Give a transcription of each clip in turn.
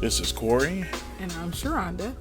This is Corey. And I'm Sharonda.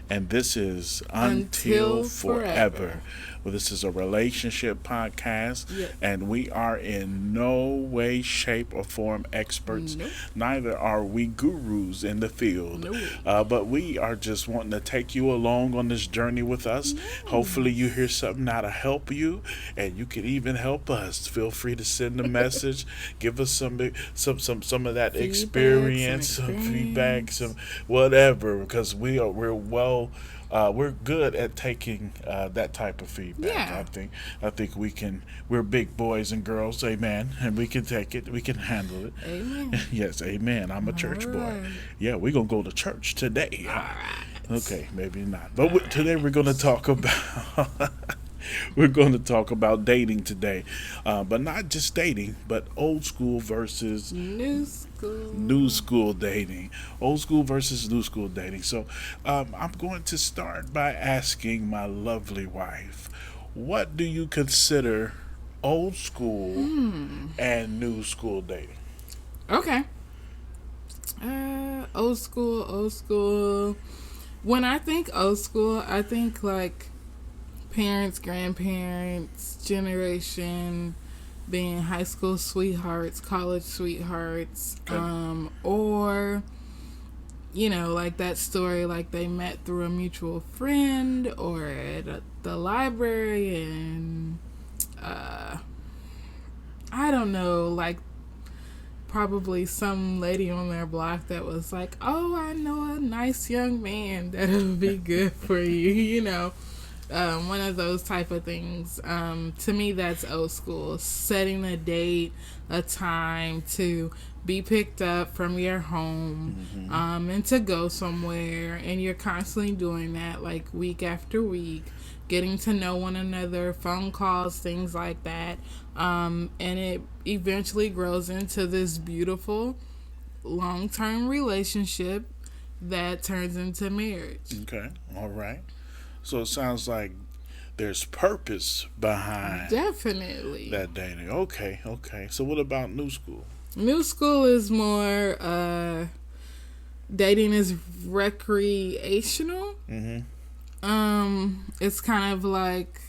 And this is Until Until Forever. Forever. Well, this is a relationship podcast, Yes. and we are in no way, shape, or form experts. Nope. Neither are we gurus in the field. Nope. But we are just wanting to take you along on this journey with us. Yes. Hopefully, you hear something now to help you, and you can even help us. Feel free to send a message. Give us some of that experience, some feedback, some whatever, because we're good at taking that type of feedback. Yeah. I think we can. We're big boys and girls, amen, and we can take it. We can handle it. Amen. Yes, amen. I'm a church boy. Alright. Yeah, we're gonna go to church today. All right. Okay, maybe not. But today we're gonna talk about. We're going to talk about dating today, but not just dating, but old school versus new school dating. Old school versus new school dating. So I'm going to start by asking my lovely wife, what do you consider old school and new school dating? Okay. Old school. When I think old school, I think like parents, grandparents, generation, being high school sweethearts, college sweethearts, Okay. or, like that story, like they met through a mutual friend or at the library, and, I don't know, like, probably some lady on their block that was like, oh, I know a nice young man that'll be good for you, one of those type of things. To me, that's old school. Setting a date, a time to be picked up from your home, and to go somewhere, and you're constantly doing that, like week after week, getting to know one another, phone calls, things like that, and it eventually grows into this beautiful long-term relationship that turns into marriage. Okay. All right. So it sounds like there's purpose behind Definitely. that dating. Okay. So what about new school? New school is more dating is recreational. It's kind of like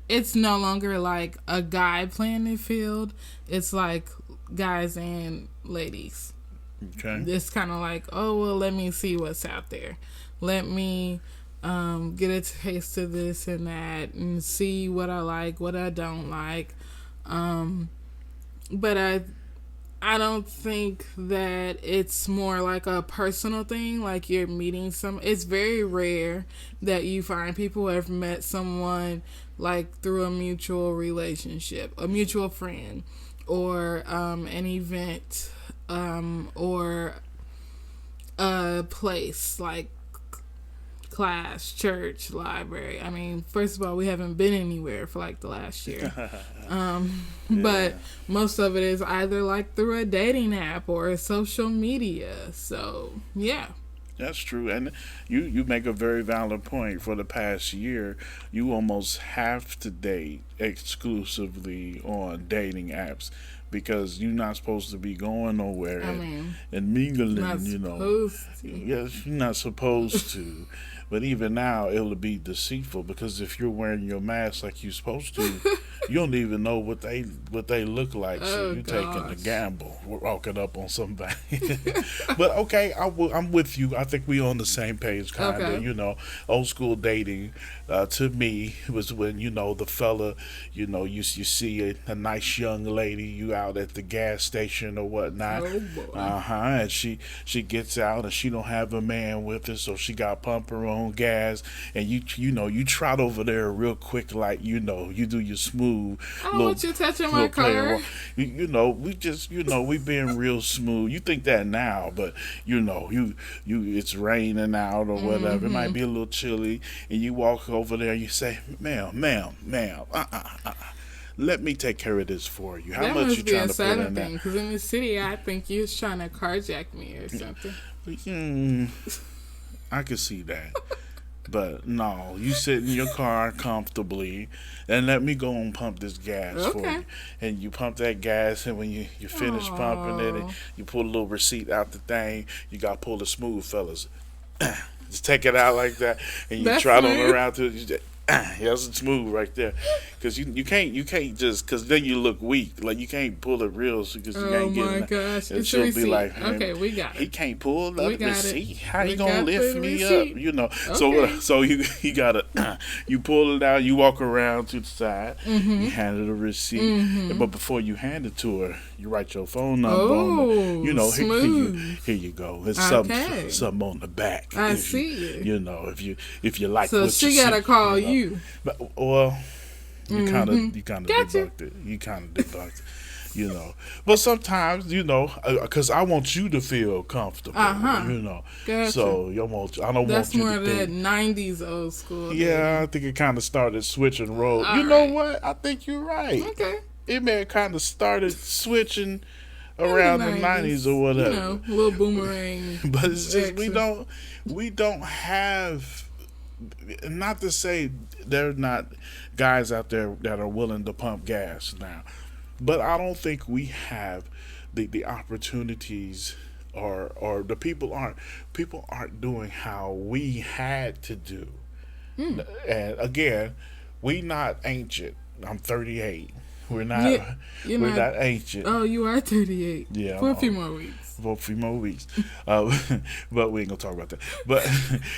it's no longer like a guy playing the field. It's like guys and ladies. Okay. It's kind of like, oh well, let me see what's out there. Let me get a taste of this and that and see what I like, what I don't like. But I don't think that it's more like a personal thing, like you're meeting it's very rare that you find people who have met someone like through a mutual relationship, a mutual friend, or an event, or a place like class, church, library. I mean, first of all, we haven't been anywhere for like the last year. But most of it is either like through a dating app or a social media. So, yeah. That's true. And you make a very valid point. For the past year, you almost have to date exclusively on dating apps because you're not supposed to be going nowhere and mingling, Not supposed to. Yes, you're not supposed to. But even now, it'll be deceitful because if you're wearing your mask like you're supposed to, you don't even know what they look like. So you're taking a gamble, walking up on somebody. But okay, I'm with you. I think we on the same page, kind of. Okay. Old school dating to me was when the fella, you see a nice young lady, you out at the gas station or whatnot. Oh boy. And she gets out and she don't have a man with her, so she got pump her own gas, and you trot over there real quick, like you do your smooth. I don't want you touching my car. We being real smooth. You think that now, but it's raining out or whatever. It might be a little chilly, and you walk over there and you say, ma'am, let me take care of this for you. How much you trying to put in thing, because in the city, I think you was trying to carjack me or something. I could see that. But no, you sit in your car comfortably and let me go and pump this gas for Okay. you. And you pump that gas, and when you finish pumping it, and Oh, you pull a little receipt out the thing, you got to pull the smooth, fellas. Just take it out like that, and you that's trot on smooth. around to it. Yes, it's smooth right there, because you can't just because then you look weak. Like you can't pull it real because you Oh ain't getting my it. gosh. And It's a she'll be receipt. like, man, Okay, we got he it. can't pull the We got it. receipt. How We you gonna got lift the me receipt. up? You know. Okay. So you gotta you pull it out. You walk around to the side. Mm-hmm. You hand her the receipt. Mm-hmm. But before you hand it to her, you write your phone number on Oh, it. You know, smooth. here you go. It's Okay. something on the back. I If see. You know, if you like So what she you gotta see, call you. Know. you. But, well, you kind of Gotcha. debunked it. You kind of debunked it. You know, but sometimes because I want you to feel comfortable. Uh-huh. You know, Gotcha. so I don't That's want you more to of that think. 90s old school. Yeah, I think it kind of started switching roles. All You know right. what? I think you're right. Okay. It may have kind of started switching In around the 90s or whatever. You know, little boomerang. But it's just action. we don't have, not to say there's not guys out there that are willing to pump gas now, but I don't think we have the opportunities, or the people aren't doing how we had to do. And again, we not ancient. I'm 38. We're not Yeah, you're we're not. not ancient. Oh, you are 38. Yeah, For a few more weeks. for a few more weeks. But we ain't gonna talk about that. But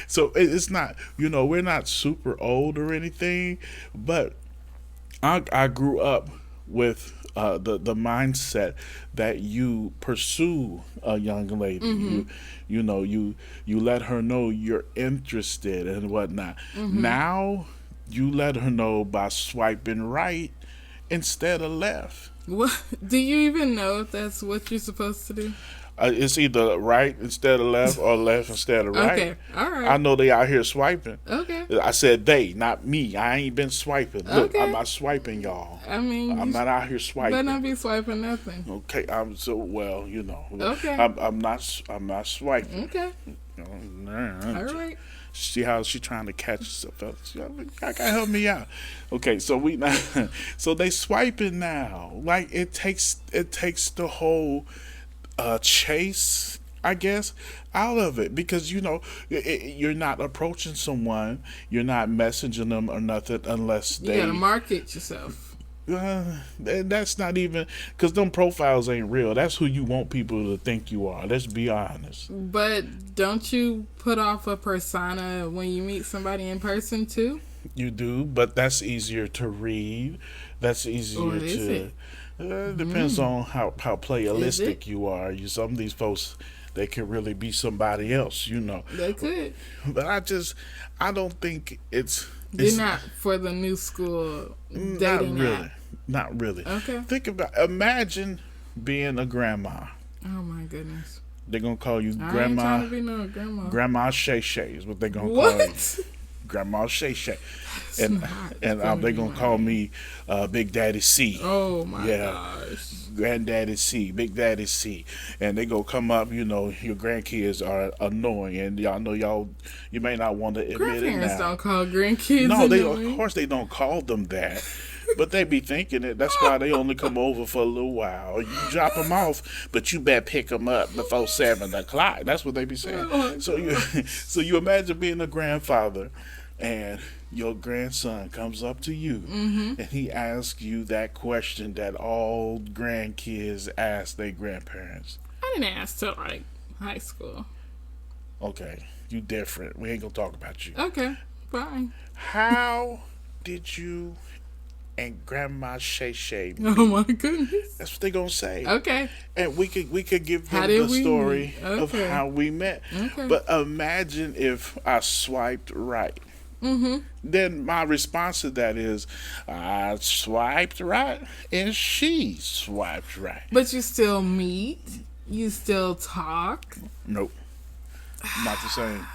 so it's not, we're not super old or anything. But I grew up with the mindset that you pursue a young lady. You let her know you're interested and whatnot. Now you let her know by swiping right instead of left. What? Do you even know if that's what you're supposed to do? It's either right instead of left or left instead of right. Okay. All right. I know they out here swiping. Okay. I said they, not me. I ain't been swiping. Look, Okay. I'm not swiping, y'all. I mean, I'm you not out here swiping. better not be swiping nothing. Okay, I'm so well, Okay. I'm not swiping. Okay. All All right. See how she trying to catch herself up. I gotta help me out. Okay, so so they swiping now. Like it takes the whole chase, I guess, out of it, because you're not approaching someone, you're not messaging them or nothing unless You they. gotta market yourself. And that's not even because them profiles ain't real. That's who you want people to think you are. Let's be honest. But don't you put off a persona when you meet somebody in person too? You do, but that's easier to read. That's easier Or is to. it? Depends on how Is playalistic it? you are. Some of these folks, they can really be somebody else. They could. But I don't think it's. You're not for the new school Not dating really. app. Not really. Okay. Imagine being a grandma. Oh my goodness. They're gonna call you I ain't grandma. trying to be no grandma. Grandma Shay Shay is what they're gonna call you. What? Grandma Shay Shay. That's And not they're funny, gonna call man. me Big Daddy C. Oh my Yeah. gosh. Granddaddy C, Big Daddy C, and they go come up. Your grandkids are annoying, and y'all know you may not want to admit it Grandparents now. don't call grandkids No, annoying. of course they don't call them that, but they be thinking it. That's why they only come over for a little while. You drop them off, but you better pick them up before 7 o'clock. That's what they be saying. Oh, So you imagine being a grandfather, and your grandson comes up to you and he asks you that question that all grandkids ask their grandparents. I didn't ask till like high school. Okay, you different. We ain't gonna talk about you. Okay, fine. How did you and Grandma Shay Shay meet? Oh my goodness. That's what they gonna say. Okay. And we could give How them did the we story meet? of Okay. how we met. Okay. But imagine if I swiped right. Mm-hmm. Then my response to that is, I swiped right and she swiped right. But you still meet. You still talk. Nope, not the same.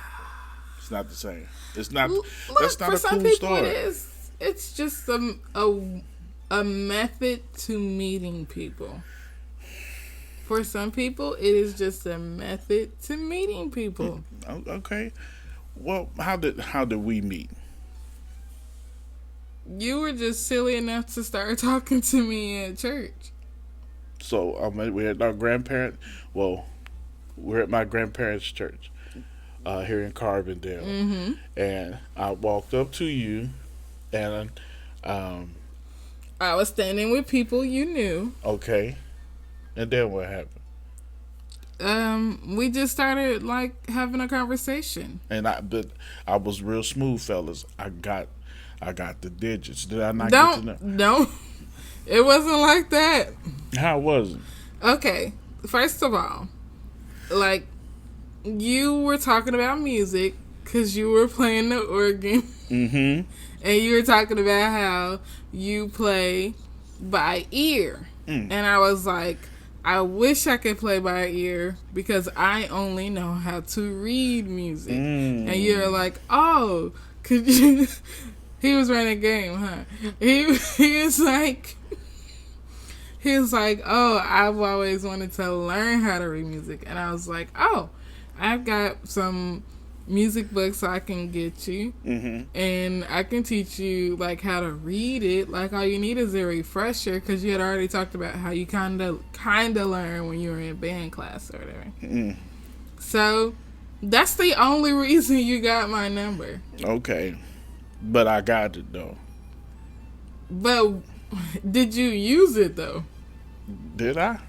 It's not the same. It's not. Look, That's not for a some cool people story. it is. It's just a method to meeting people. For some people, it is just a method to meeting people. Okay. Well, how did we meet? You were just silly enough to start talking to me at church. So we're at our grandparent. Well, we're at my grandparents' church here in Carbondale, Mm-hmm. and I walked up to you, and I was standing with people you knew. okay, and then what happened? We just started like having a conversation. But I was real smooth, fellas. I got the digits. Did I not get to know? Don't. It wasn't like that. How was it? Okay, first of all, like, you were talking about music because you were playing the organ. Mm-hmm. And you were talking about how you play by ear. And I was like, I wish I could play by ear because I only know how to read music. And you're like, oh, could you... He was running a game, huh? He was like... He was like, oh, I've always wanted to learn how to read music. And I was like, oh, I've got some music books I can get you. Mm-hmm. And I can teach you, like, how to read it. Like, all you need is a refresher because you had already talked about how you kind of learn when you were in band class or whatever. So, that's the only reason you got my number. Okay. But I got it, though. But did you use it, though? Did I?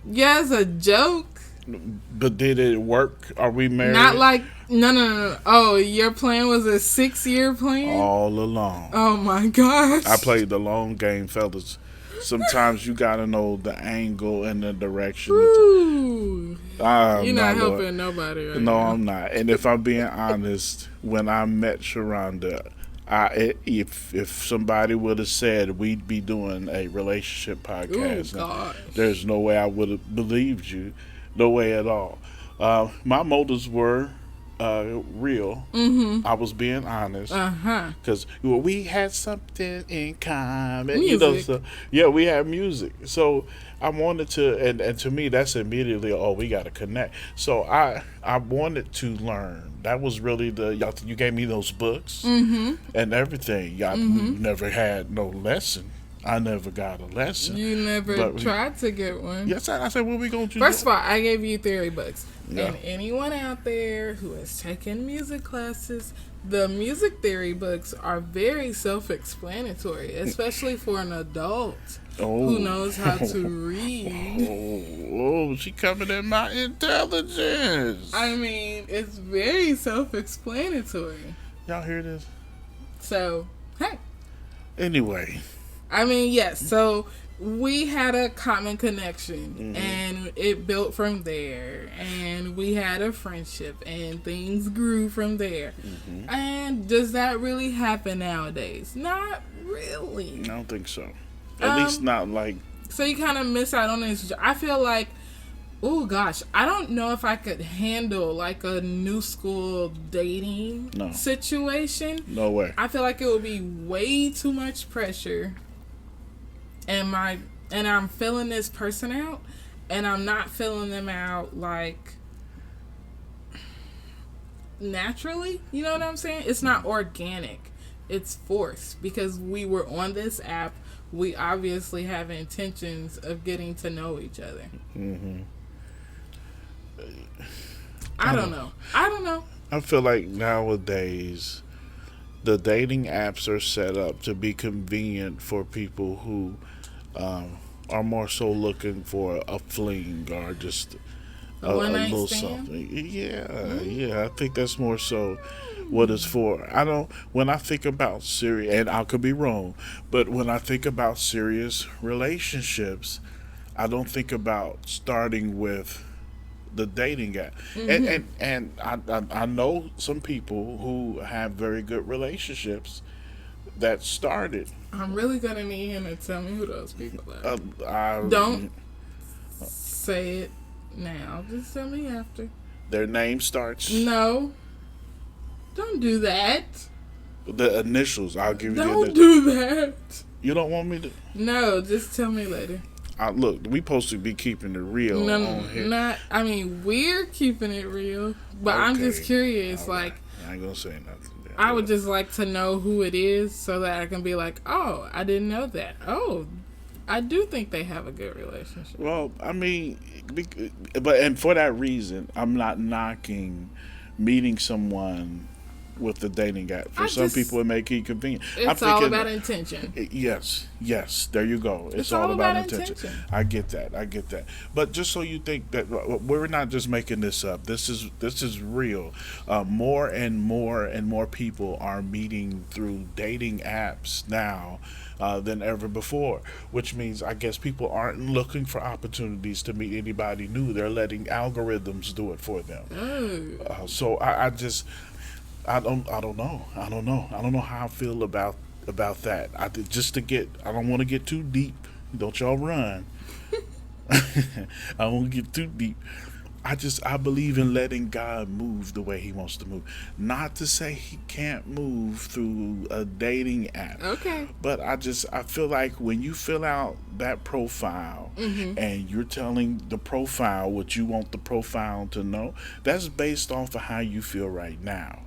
Yeah, as a joke. But did it work? Are we married? Not like, no. Oh, your plan was a 6-year plan? All along. Oh, my gosh. I played the long game, fellas. Sometimes you gotta know the angle and the direction. Ooh. You're not helping Lord. Nobody right No, now. I'm not. And if I'm being honest, when I met Sharonda, if somebody would have said we'd be doing a relationship podcast, gosh. there's no way I would have believed you. No way at all. My motives were real. Mm-hmm. I was being honest. Because we had something in common. Music. You know, so, yeah, we had music. So I wanted to, and to me, that's immediately, oh, we got to connect. So I wanted to learn. That was really you gave me those books and everything. We never had no lesson. I never got a lesson. You never tried to get one. Yes, I said, what we going to do? First of all, I gave you theory books. Yeah. And anyone out there who has taken music classes, the music theory books are very self-explanatory, especially for an adult who knows how to read. Oh, she coming at my intelligence. I mean, it's very self-explanatory. Y'all hear this? So, hey. Anyway. I mean, yes. So we had a common connection, and it built from there. And we had a friendship, and things grew from there. And does that really happen nowadays? Not really. I don't think so. At least not like. So you kind of miss out on this. I feel like, oh gosh, I don't know if I could handle like a new school dating situation. No way. I feel like it would be way too much pressure. And I'm filling this person out, and I'm not filling them out like naturally. You know what I'm saying? It's not organic. It's forced because we were on this app. We obviously have intentions of getting to know each other. I don't know. I feel like nowadays the dating apps are set up to be convenient for people who are more so looking for a fling or just a little something. Yeah, I think that's more so what it's for. When I think about serious, and I could be wrong, but when I think about serious relationships, I don't think about starting with the dating app. And I know some people who have very good relationships that started. I'm really gonna need him to tell me who those people are. Don't say it now. Just tell me after. Their name starts. No. Don't do that. The initials. I'll give you the initials. Don't do that. You don't want me to? No, just tell me later. Look, we supposed to be keeping it real on here. We're keeping it real. But okay. I'm just curious, I ain't gonna say nothing. Yeah, I would just like to know who it is so that I can be like, oh, I didn't know that. Oh, I do think they have a good relationship. Well, I mean, and for that reason, I'm not knocking meeting someone with the dating app. For some people, it may be convenient. It's all about intention. Yes, there you go. It's all about intention. I get that. But just so you think that we're not just making this up. This is real. More and more people are meeting through dating apps now. Than ever before, which means I guess people aren't looking for opportunities to meet anybody new. They're letting algorithms do it for them. So I don't know. I don't know how I feel about that. I don't want to get too deep. Don't y'all run. I don't want to get too deep. I believe in letting God move the way He wants to move. Not to say He can't move through a dating app. Okay. But I feel like when you fill out that profile and you're telling the profile what you want the profile to know, that's based off of how you feel right now.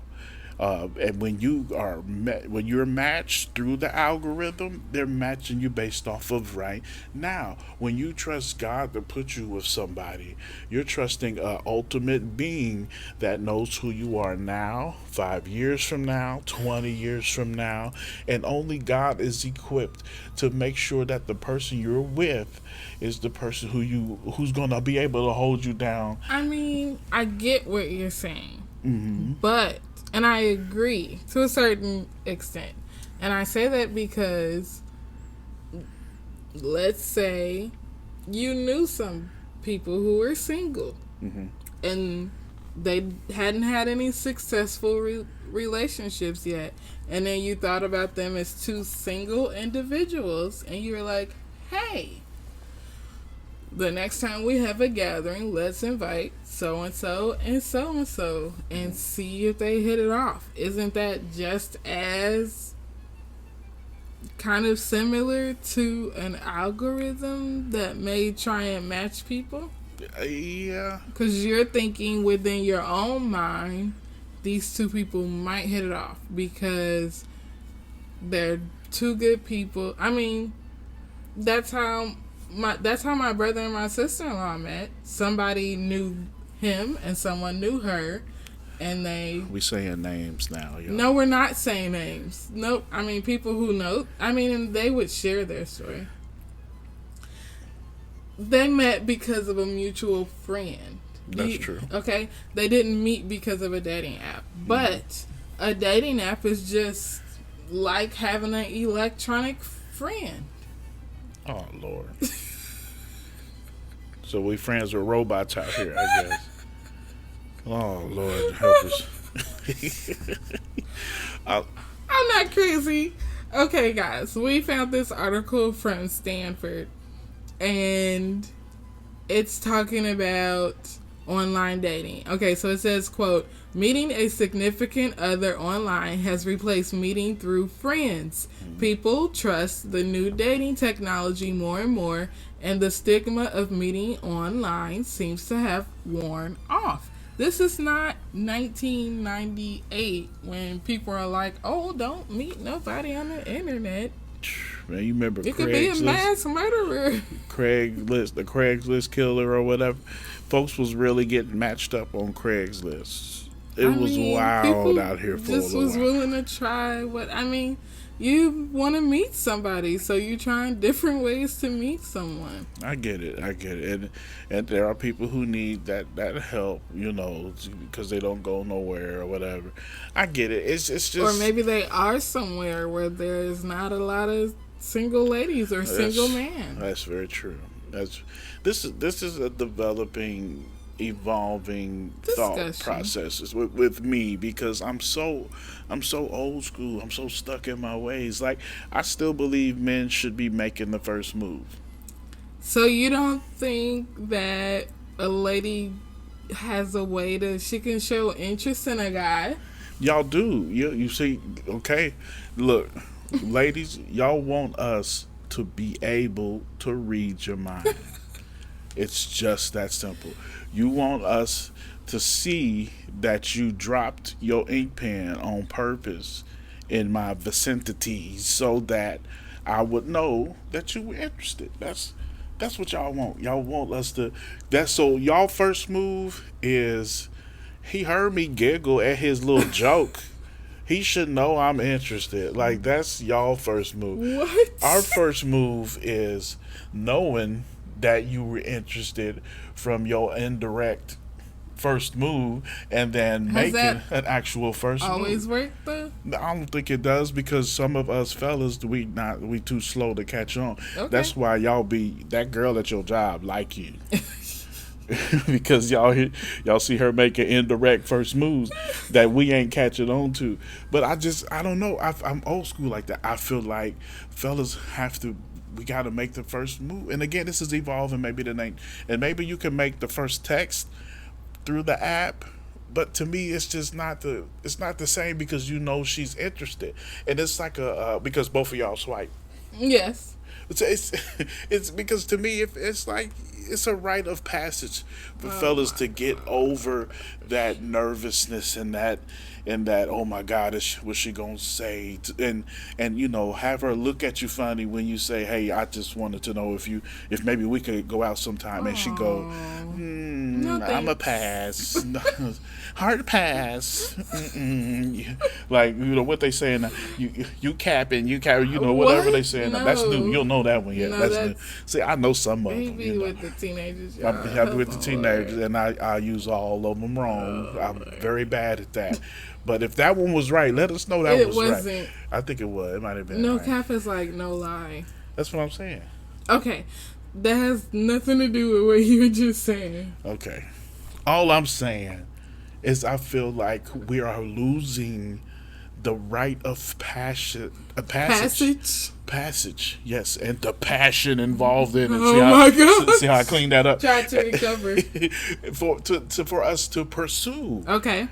And when you're matched through the algorithm, they're matching you based off of right now. When you trust God to put you with somebody, you're trusting an ultimate being that knows who you are now, 5 years from now, 20 years from now, and only God is equipped to make sure that the person you're with is the person who's gonna be able to hold you down. I mean, I get what you're saying, but. And I agree to a certain extent. And I say that because, let's say, you knew some people who were single. And they hadn't had any successful relationships yet. And then you thought about them as two single individuals. And you were like, hey, the next time we have a gathering, let's invite so-and-so and so-and-so and see if they hit it off. Isn't that just as kind of similar to an algorithm that may try and match people? Yeah. Because you're thinking within your own mind, these two people might hit it off because they're two good people. I mean, that's how my brother and my sister-in-law met. Somebody knew him and someone knew her, and we saying names now. Yo. No, we're not saying names. Nope. I mean, people who know. I mean, and they would share their story. They met because of a mutual friend. That's true. Okay? They didn't meet because of a dating app. But a dating app is just like having an electronic friend. Oh, Lord. So we friends with robots out here, I guess. Oh, Lord, help us. I'm not crazy. Okay, guys, we found this article from Stanford, and it's talking about online dating. Okay, so it says, quote, meeting a significant other online has replaced meeting through friends. People trust the new dating technology more and more, and the stigma of meeting online seems to have worn off. This is not 1998 when people are like, oh, don't meet nobody on the internet. Man, you remember It could be a mass murderer. The Craigslist killer or whatever. Folks was really getting matched up on Craigslist. It was wild out here for a while. Just was willing to try you want to meet somebody, so you're trying different ways to meet someone. I get it. And there are people who need that help, because they don't go nowhere or whatever. I get it. It's just... Or maybe they are somewhere where there's not a lot of single ladies or single men. That's very true. This is a developing, evolving thought processes with me, because I'm so old school. I'm so stuck in my ways. Like, I still believe men should be making the first move. So you don't think that a lady has a way she can show interest in a guy? Y'all do. You see, okay, look, ladies, y'all want us to be able to read your mind. It's just that simple. You want us to see that you dropped your ink pen on purpose in my vicinity so that I would know that you were interested. That's what y'all want. Y'all want us to. That's so. Y'all first move is he heard me giggle at his little joke. He should know I'm interested. Like that's y'all first move. What? Our first move is knowing that you were interested from your indirect first move and then Has making that an actual first always move. worked though? I don't think it does because some of us fellas we too slow to catch on. Okay. That's why y'all be that girl at your job like you. Because y'all see her making indirect first moves that we ain't catching on to. But I don't know. I'm old school like that. I feel like fellas we got to make the first move. And again, this is evolving. Maybe the name, and maybe you can make the first text through the app. But to me, it's just it's not the same because you know she's interested, and it's like because both of y'all swipe. Yes. It's because to me it's like it's a rite of passage for fellas to get over that nervousness and that oh my God, what's she gonna say and you know have her look at you funny when you say, hey, I just wanted to know if maybe we could go out sometime, and she go, No, I'm a pass. Hard pass. Like, you know what they saying, you capping, you know, whatever What? they saying. No. That's new. You'll know that one yet. No, That's new. See, I know some of them. Maybe You know. with the teenagers. I'm happy with the teenagers, and I use all of them wrong. I'm very bad at that. But if that one was right, let us know that It was wasn't. right. I think it was. It might have been. No right. cap is like no lie. That's what I'm saying. Okay. That has nothing to do with what you were just saying. Okay. All I'm saying is I feel like we are losing the right of passage, yes, and the passion involved in it. Oh my God. See how I cleaned that up? Try to recover. for us to pursue. Okay.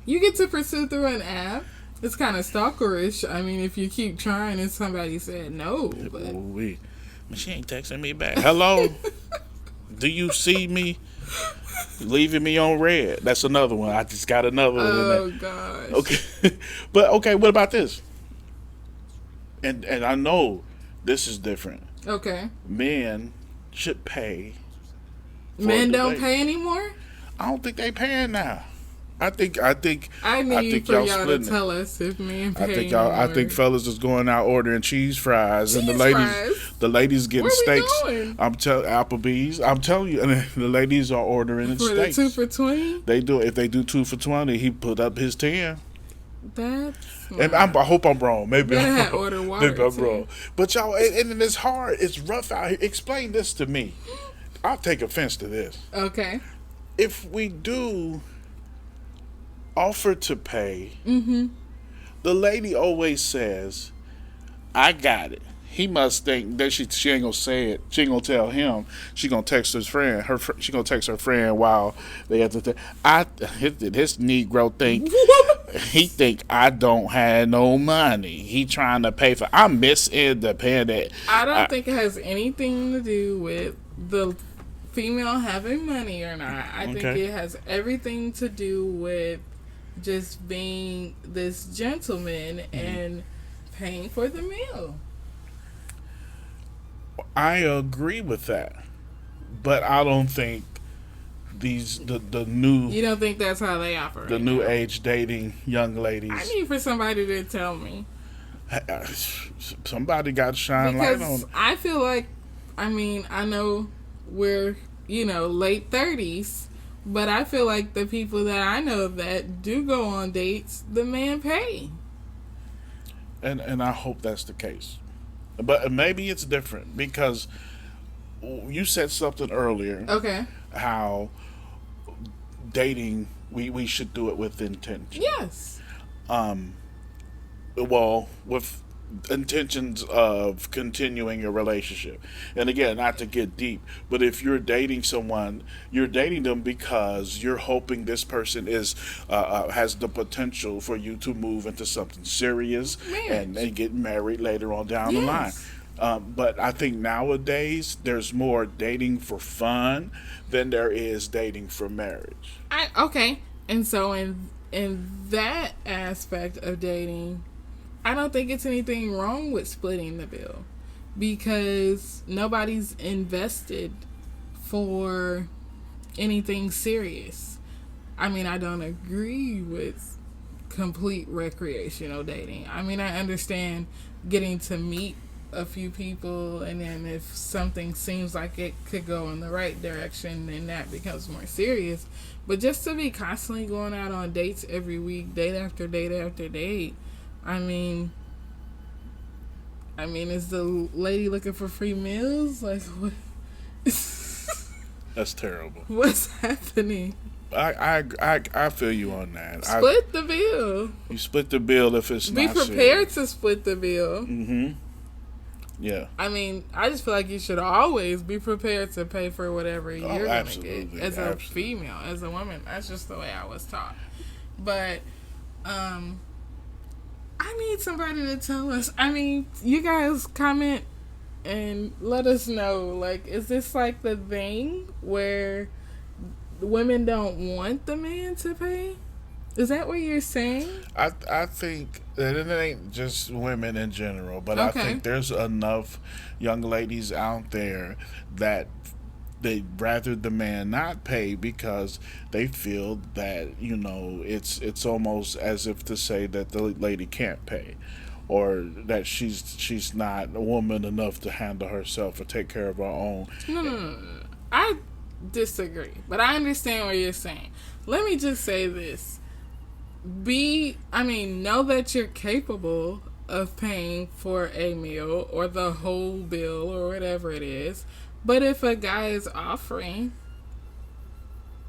You get to pursue through an app. It's kind of stalkerish. I mean, if you keep trying and somebody said no. But She ain't texting me back. Hello? Do you see me? Leaving me on red. That's another one. I just got another one. Oh, gosh. Okay. But, okay, what about this? And I know this is different. Okay. Men should pay. Men don't pay anymore? I don't think they paying now. I think I need for y'all to tell us if men pay I think fellas is going out ordering cheese fries and the ladies getting Where steaks. We going? Applebee's. I'm telling you, and the ladies are ordering for steaks. The 2 for $20. They do. If they do 2 for $20, he put up his 10. That's. And I hope I'm wrong. Maybe I'm wrong. Order water. Maybe I'm wrong. But y'all, and it's hard. It's rough out here. Explain this to me. I'll take offense to this. Okay. If we do offer to pay, the lady always says, I got it. He must think that she ain't gonna say it. She ain't gonna tell him. She gonna text his friend. She gonna text her friend while they have to. This Negro think he think I don't have no money. He trying to pay for. I'm Miss Independent. I don't think it has anything to do with the female having money or not. I think it has everything to do with just being this gentleman and paying for the meal. I agree with that, but I don't think the new. You don't think that's how they operate? The new age dating young ladies. I need for somebody to tell me. Somebody got to shine light on it. I feel like, I mean, I know we're late 30s. But I feel like the people that I know that do go on dates, the man pay. And I hope that's the case. But maybe it's different because you said something earlier. Okay. How dating, we should do it with intention. Yes. Well, with intentions of continuing a relationship. And again, not to get deep, but if you're dating someone, you're dating them because you're hoping this person is has the potential for you to move into something serious and get married later on down the line. But I think nowadays there's more dating for fun than there is dating for marriage. Okay. And so in that aspect of dating, I don't think it's anything wrong with splitting the bill because nobody's invested for anything serious. I mean, I don't agree with complete recreational dating. I mean, I understand getting to meet a few people, and then if something seems like it could go in the right direction, then that becomes more serious. But just to be constantly going out on dates every week, date after date after date, I mean, is the lady looking for free meals? Like, what? That's terrible. What's happening? I feel you on that. Split the bill. You split the bill if it's Be not prepared serious. to split the bill. Mm-hmm. Yeah. I mean, I just feel like you should always be prepared to pay for whatever you're going to get. As a female, as a woman, that's just the way I was taught. But, I need somebody to tell us. I mean, you guys comment and let us know. Like, is this like the thing where women don't want the man to pay? Is that what you're saying? I think that it ain't just women in general, but I think there's enough young ladies out there that they'd rather the man not pay because they feel that, it's almost as if to say that the lady can't pay, or that she's not a woman enough to handle herself or take care of her own. No. I disagree, but I understand what you're saying. Let me just say this. Know that you're capable of paying for a meal or the whole bill or whatever it is. But if a guy is offering,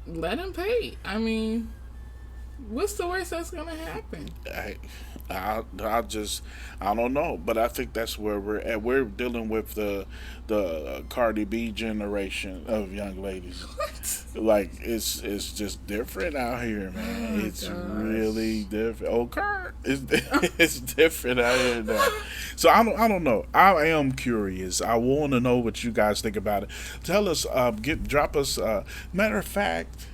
let him pay. I mean, what's the worst that's going to happen? I don't know, but I think that's where we're at. We're dealing with the Cardi B generation of young ladies. What? Like it's just different out here, man. It's really different. Oh, Kurt, it's different out here now. So I don't know. I am curious. I want to know what you guys think about it. Tell us. Drop us. Matter of fact,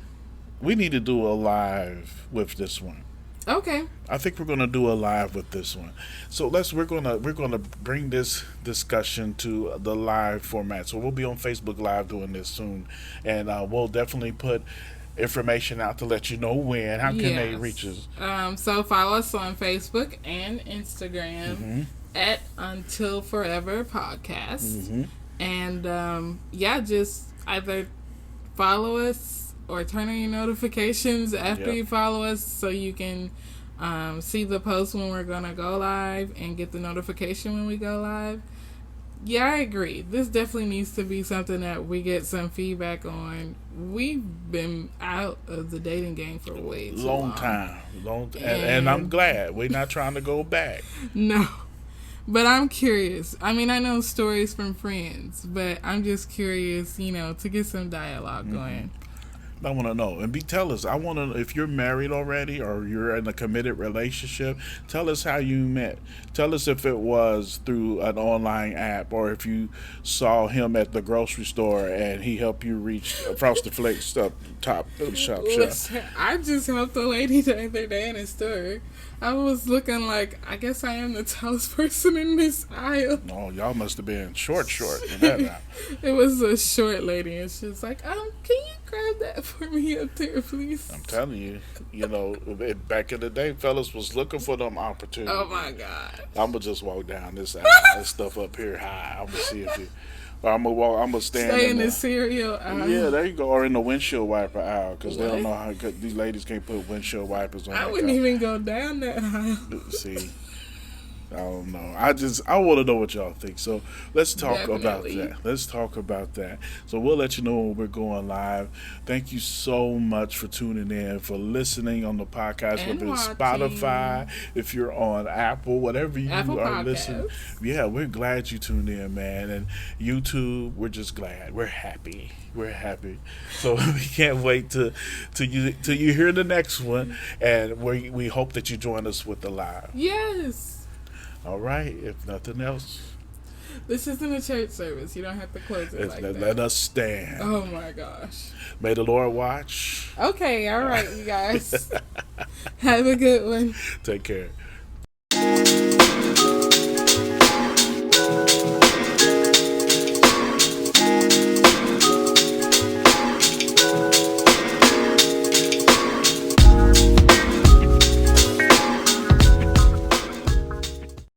we need to do a live with this one. Okay. I think we're gonna do a live with this one. So we're gonna bring this discussion to the live format. So we'll be on Facebook Live doing this soon, and we'll definitely put information out to let you know when. How can they reach us? So follow us on Facebook and Instagram at untilforeverpodcast, and just either follow us or turn on your notifications after you follow us so you can see the post when we're going to go live and get the notification when we go live. Yeah, I agree. This definitely needs to be something that we get some feedback on. We've been out of the dating game for way too long. And I'm glad. We're not trying to go back. No. But I'm curious. I mean, I know stories from friends, but I'm just curious, to get some dialogue going. I want to know. And tell us. I want to, if you're married already or you're in a committed relationship, tell us how you met. Tell us if it was through an online app or if you saw him at the grocery store and he helped you reach Frosted Flakes up top of the shop. Listen, I just helped a lady the other day in a store. I was looking like, I guess I am the tallest person in this aisle. Oh, y'all must have been short. That It was a short lady, and she was like, can you grab that for me up there, please? I'm telling you, back in the day, fellas was looking for them opportunities. Oh, my God. I'm going to just walk down this aisle. This stuff up here high. I'm going to see if you... I'm gonna stand Stay in the cereal aisle. Yeah, there you go. Or in the windshield wiper aisle, because they don't know how these ladies can't put windshield wipers on. I wouldn't even go down that aisle. See, I don't know. I want to know what y'all think. So let's talk about that. So we'll let you know when we're going live. Thank you so much for tuning in, for listening on the podcast, whether it's Spotify, if you're on Apple, whatever you are listening. Yeah, we're glad you tuned in, man. And YouTube, we're just glad. We're happy. So we can't wait till you hear the next one, and we hope that you join us with the live. Yes. All right, if nothing else, This isn't a church service. You don't have to close it like that. Let us stand. Oh my gosh. May the Lord watch. Okay, all right, you guys. Have a good one. Take care.